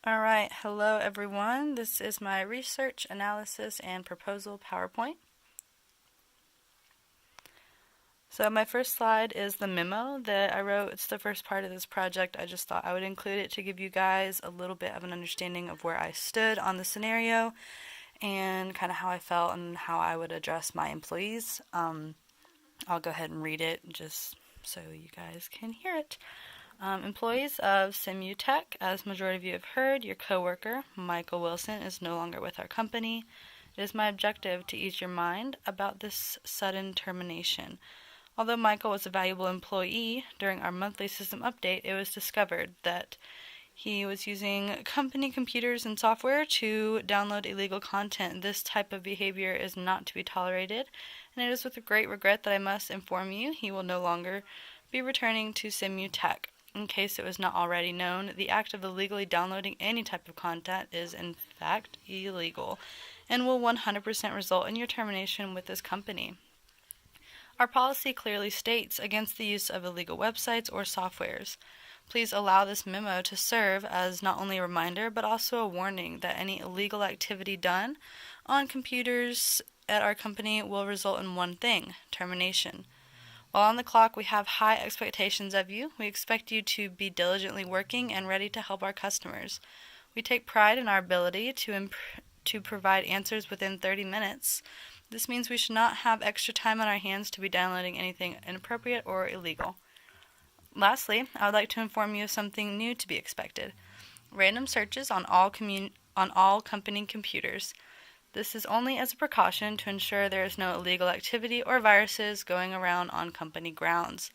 All right, hello everyone. This is my research, analysis, and proposal PowerPoint. So my first slide is the memo that I wrote. It's the first part of this project. I just thought I would include it to give you guys a little bit of an understanding of where I stood on the scenario and kind of how I felt and how I would address my employees. I'll go ahead and read it just so you guys can hear it. Employees of SIMUTech, as majority of you have heard, your coworker, Michael Wilson, is no longer with our company. It is my objective to ease your mind about this sudden termination. Although Michael was a valuable employee, during our monthly system update, it was discovered that he was using company computers and software to download illegal content. This type of behavior is not to be tolerated, and it is with great regret that I must inform you he will no longer be returning to SIMUTech. In case it was not already known, the act of illegally downloading any type of content is in fact illegal and will 100% result in your termination with this company. Our policy clearly states against the use of illegal websites or softwares. Please allow this memo to serve as not only a reminder but also a warning that any illegal activity done on computers at our company will result in one thing: termination. While on the clock, we have high expectations of you. We expect you to be diligently working and ready to help our customers. We take pride in our ability to provide answers within 30 minutes. This means we should not have extra time on our hands to be downloading anything inappropriate or illegal. Lastly, I would like to inform you of something new to be expected: random searches on all company computers. This is only as a precaution to ensure there is no illegal activity or viruses going around on company grounds.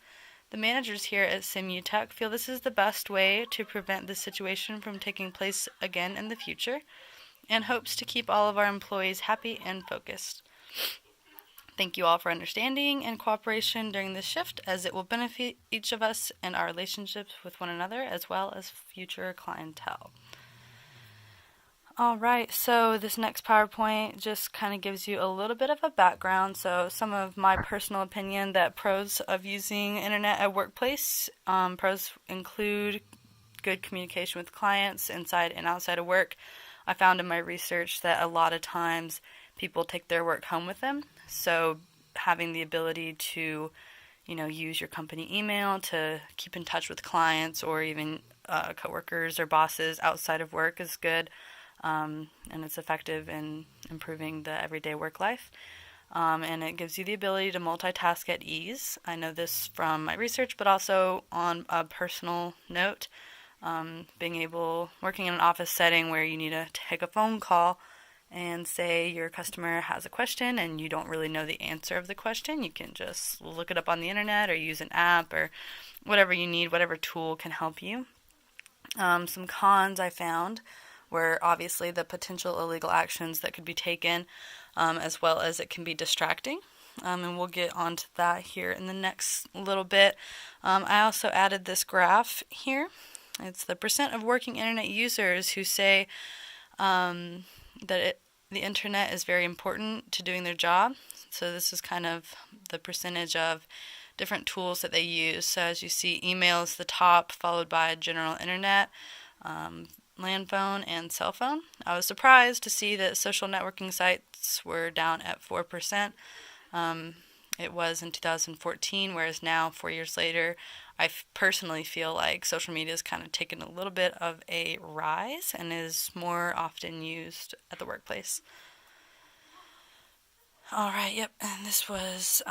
The managers here at SIMUTech feel this is the best way to prevent this situation from taking place again in the future, and hopes to keep all of our employees happy and focused. Thank you all for understanding and cooperation during this shift, as it will benefit each of us and our relationships with one another as well as future clientele. Alright, so this next PowerPoint just kind of gives you a little bit of a background. So some of my personal opinion that pros of using internet at workplace. Pros include good communication with clients inside and outside of work. I found in my research that a lot of times people take their work home with them. So having the ability to, use your company email to keep in touch with clients or even coworkers or bosses outside of work is good. And it's effective in improving the everyday work life. And it gives you the ability to multitask at ease. I know this from my research, but also on a personal note, working in an office setting where you need to take a phone call and say your customer has a question and you don't really know the answer of the question. You can just look it up on the internet or use an app or whatever you need, whatever tool can help you. Some cons I found where obviously the potential illegal actions that could be taken, as well as it can be distracting. And we'll get onto that here in the next little bit. I also added this graph here. It's the percent of working internet users who say the internet is very important to doing their job. So this is kind of the percentage of different tools that they use. So as you see, email is the top, followed by general internet, land phone, and cell phone. I was surprised to see that social networking sites were down at 4%. It was in 2014, whereas now, 4 years later, I personally feel like social media has kind of taken a little bit of a rise and is more often used at the workplace. Alright, yep, and this was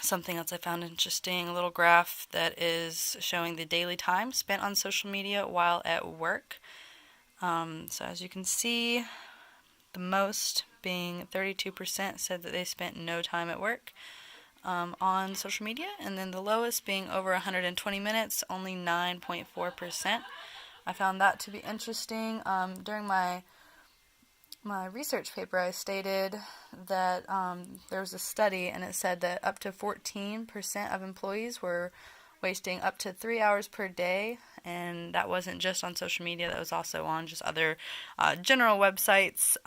something else I found interesting, a little graph that is showing the daily time spent on social media while at work. So as you can see, the most being 32% said that they spent no time at work on social media, and then the lowest being over 120 minutes, only 9.4%. I found that to be interesting. During my research paper, I stated that there was a study and it said that up to 14% of employees were wasting up to 3 hours per day, and that wasn't just on social media, that was also on just other general websites.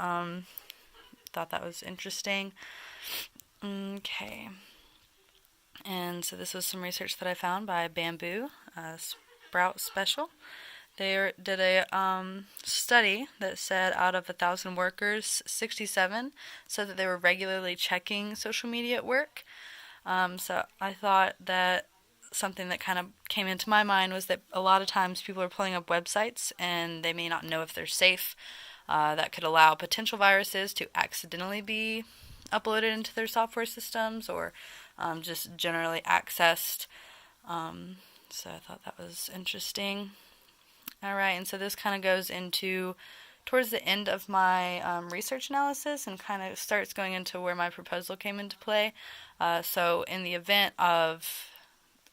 Thought that was interesting. Okay. And so this was some research that I found by Bamboo, Sprout Special. They did a study that said out of 1,000 workers, 67 said that they were regularly checking social media at work. So I thought that something that kind of came into my mind was that a lot of times people are pulling up websites and they may not know if they're safe. That could allow potential viruses to accidentally be uploaded into their software systems or just generally accessed. So I thought that was interesting. All right, and so this kind of goes into towards the end of my research analysis and kind of starts going into where my proposal came into play. So in the event of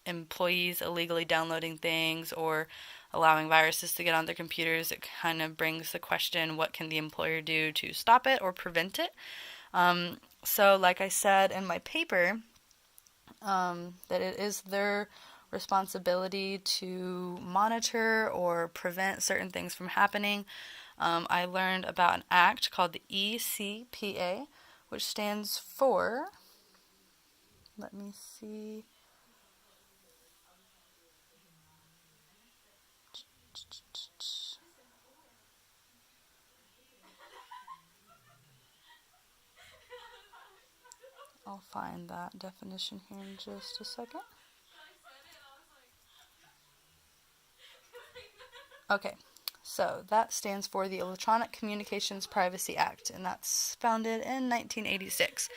employees illegally downloading things or allowing viruses to get on their computers, it kind of brings the question, what can the employer do to stop it or prevent it? So like I said in my paper, that it is their responsibility to monitor or prevent certain things from happening. I learned about an act called the ECPA, which stands for, let me see, I'll find that definition here in just a second. Okay, so that stands for the Electronic Communications Privacy Act, and that's founded in 1986.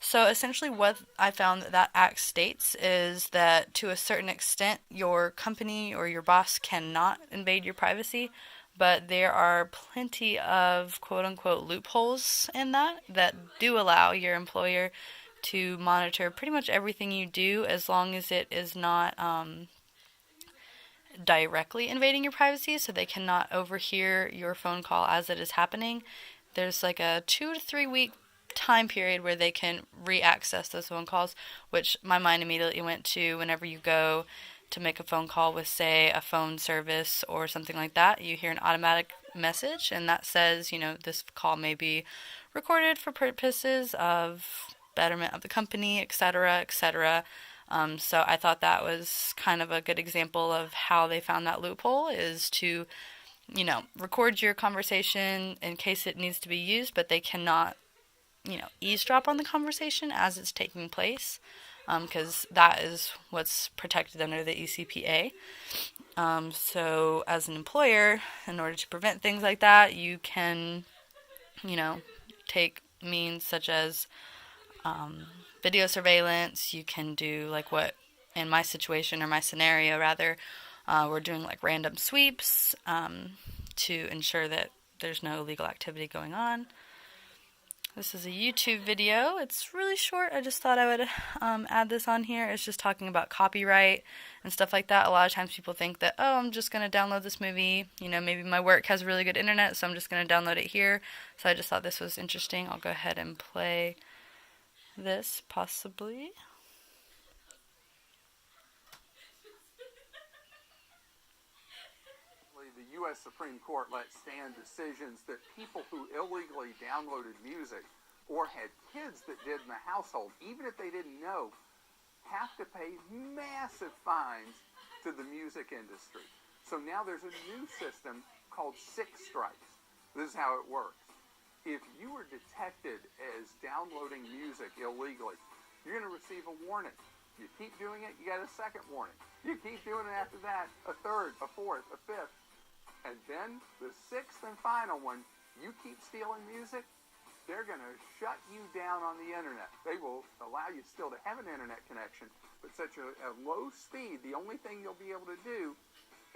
So essentially what I found that act states is that to a certain extent your company or your boss cannot invade your privacy, but there are plenty of quote unquote loopholes in that do allow your employer to monitor pretty much everything you do as long as it is not directly invading your privacy, so they cannot overhear your phone call as it is happening. There's like a 2 to 3 week time period where they can re-access those phone calls, which my mind immediately went to whenever you go to make a phone call with, say, a phone service or something like that. You hear an automatic message, and that says, this call may be recorded for purposes of betterment of the company, etc., etc. So I thought that was kind of a good example of how they found that loophole is to, record your conversation in case it needs to be used, but they cannot, eavesdrop on the conversation as it's taking place, because that is what's protected under the ECPA. So as an employer, in order to prevent things like that, you can, take means such as video surveillance. You can do like what in my situation or my scenario rather, we're doing like random sweeps to ensure that there's no illegal activity going on. This is a YouTube video. It's really short. I just thought I would add this on here. It's just talking about copyright and stuff like that. A lot of times people think that, oh, I'm just going to download this movie. Maybe my work has really good internet, so I'm just going to download it here. So I just thought this was interesting. I'll go ahead and play this, possibly. The U.S. Supreme Court let stand decisions that people who illegally downloaded music or had kids that did in the household, even if they didn't know, have to pay massive fines to the music industry. So now there's a new system called Six Strikes. This is how it works. If you were detected as downloading music illegally, you're going to receive a warning. You keep doing it, you get a second warning. You keep doing it after that, a third, a fourth, a fifth. And then the sixth and final one, you keep stealing music, they're going to shut you down on the internet. They will allow you still to have an internet connection, but such a low speed, the only thing you'll be able to do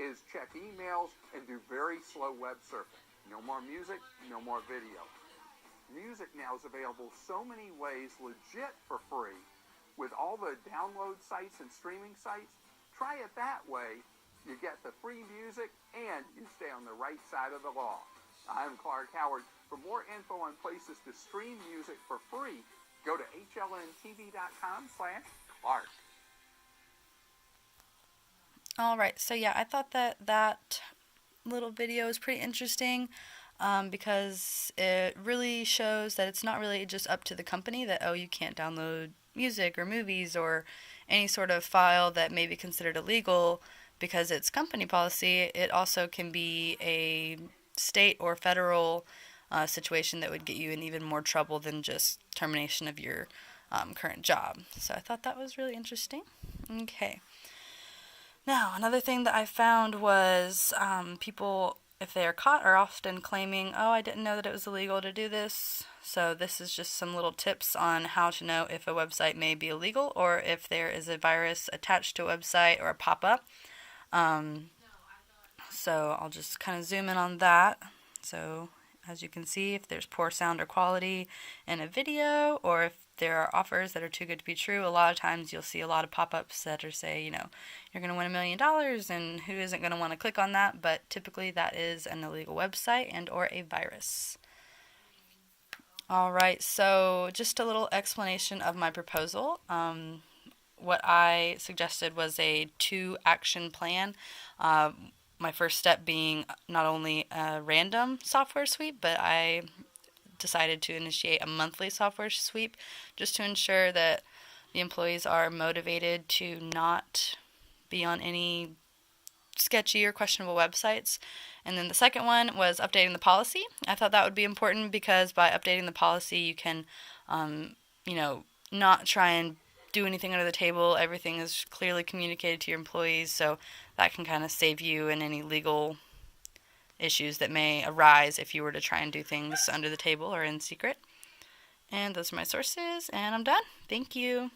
is check emails and do very slow web surfing. No more music, no more video. Music now is available so many ways, legit for free, with all the download sites and streaming sites. Try it that way. You get the free music, and you stay on the right side of the law. I'm Clark Howard. For more info on places to stream music for free, go to hlntv.com/Clark. All right, so yeah, I thought that little video is pretty interesting because it really shows that it's not really just up to the company that, oh, you can't download music or movies or any sort of file that may be considered illegal, because it's company policy, it also can be a state or federal situation that would get you in even more trouble than just termination of your current job. So I thought that was really interesting. Okay. Now, another thing that I found was people, if they are caught, are often claiming, oh, I didn't know that it was illegal to do this. So this is just some little tips on how to know if a website may be illegal or if there is a virus attached to a website or a pop-up. So I'll just kind of zoom in on that. So as you can see, if there's poor sound or quality in a video, or if there are offers that are too good to be true, a lot of times you'll see a lot of pop-ups that are say, you're going to win $1 million, and who isn't going to want to click on that? But typically that is an illegal website and or a virus. All right, so just a little explanation of my proposal. What I suggested was a 2-action plan. My first step being not only a random software sweep, but I decided to initiate a monthly software sweep just to ensure that the employees are motivated to not be on any sketchy or questionable websites. And then the second one was updating the policy. I thought that would be important because by updating the policy, you can, not try and do anything under the table. Everything is clearly communicated to your employees, so that can kind of save you in any legal issues that may arise if you were to try and do things under the table or in secret. And those are my sources, and I'm done. Thank you.